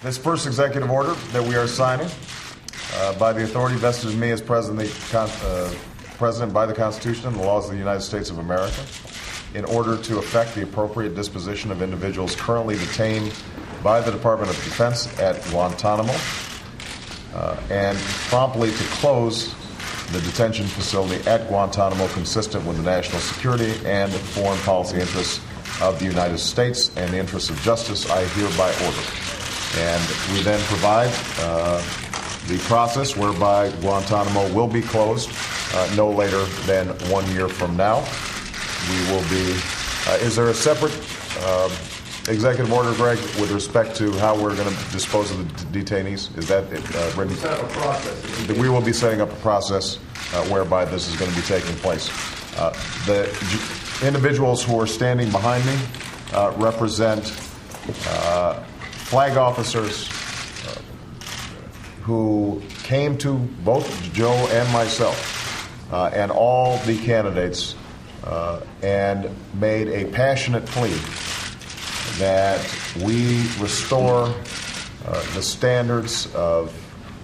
This first executive order that we are signing by the authority vested in me as President by the Constitution and the laws of the United States of America, in order to effect the appropriate disposition of individuals currently detained by the Department of Defense at Guantanamo, and promptly to close the detention facility at Guantanamo consistent with the national security and foreign policy interests of the United States and the interests of justice, I hereby order. And we then provide the process whereby Guantanamo will be closed no later than 1 year from now. We will be. Is there a separate executive order, Greg, with respect to how we're going to dispose of the detainees? Is that written? Set up a process. We will be setting up a process whereby this is going to be taking place. The individuals who are standing behind me represent flag officers who came to both Joe and myself and all the candidates and made a passionate plea that we restore the standards of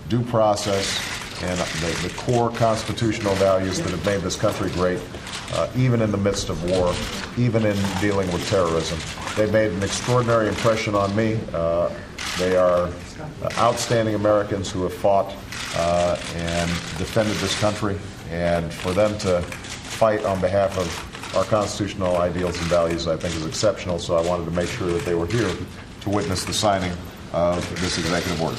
due process and the core constitutional values that have made this country great, even in the midst of war, even in dealing with terrorism. They made an extraordinary impression on me. They are outstanding Americans who have fought and defended this country, and for them to fight on behalf of our constitutional ideals and values, I think, is exceptional. So I wanted to make sure that they were here to witness the signing of this executive order.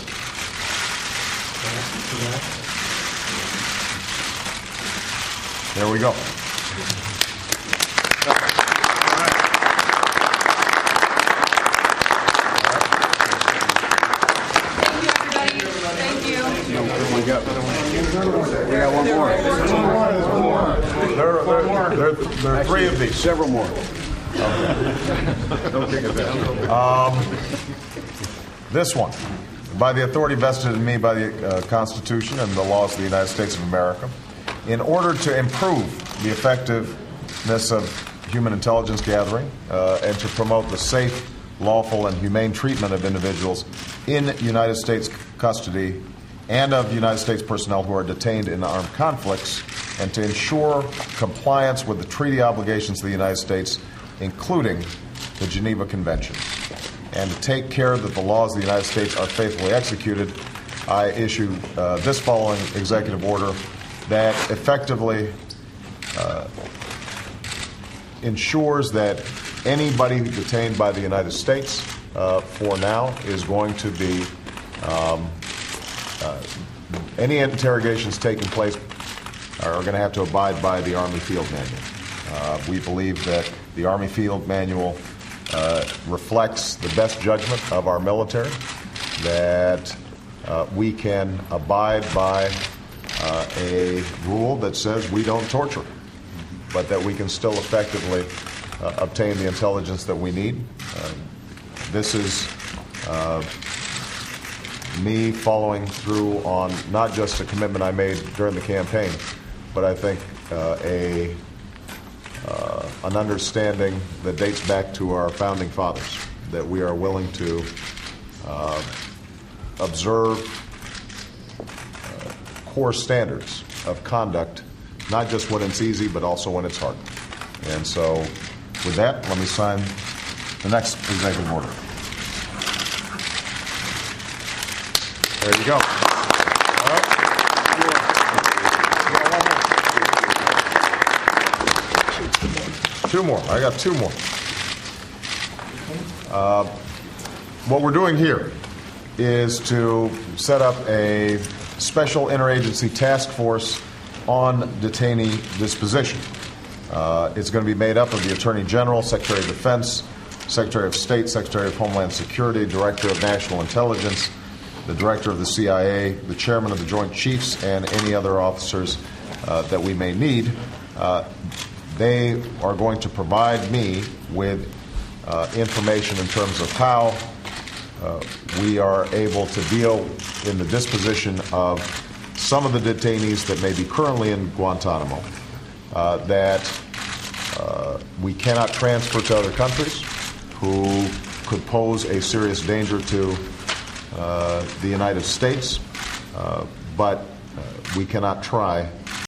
There we go. We got one more. There are three of these. Several more. Don't take it This one, by the authority vested in me by the Constitution and the laws of the United States of America, in order to improve the effectiveness of human intelligence gathering and to promote the safe, lawful, and humane treatment of individuals in United States custody and of United States personnel who are detained in armed conflicts, and to ensure compliance with the treaty obligations of the United States, including the Geneva Convention, and to take care that the laws of the United States are faithfully executed, I issue this following executive order that effectively ensures that anybody detained by the United States for now is going to be any interrogations taking place are going to have to abide by the Army Field Manual. We believe that the Army Field Manual reflects the best judgment of our military, that we can abide by a rule that says we don't torture, but that we can still effectively obtain the intelligence that we need. This is me following through on not just a commitment I made during the campaign, but I think an understanding that dates back to our founding fathers, that we are willing to observe core standards of conduct, not just when it's easy, but also when it's hard. And so with that, let me sign the next executive order. There you go. All right. Two more. I got two more. What we're doing here is to set up a special interagency task force on detainee disposition. It's going to be made up of the Attorney General, Secretary of Defense, Secretary of State, Secretary of Homeland Security, Director of National Intelligence, the Director of the CIA, the Chairman of the Joint Chiefs, and any other officers that we may need. They are going to provide me with information in terms of how we are able to deal in the disposition of some of the detainees that may be currently in Guantanamo that we cannot transfer to other countries, who could pose a serious danger to the United States, but we cannot try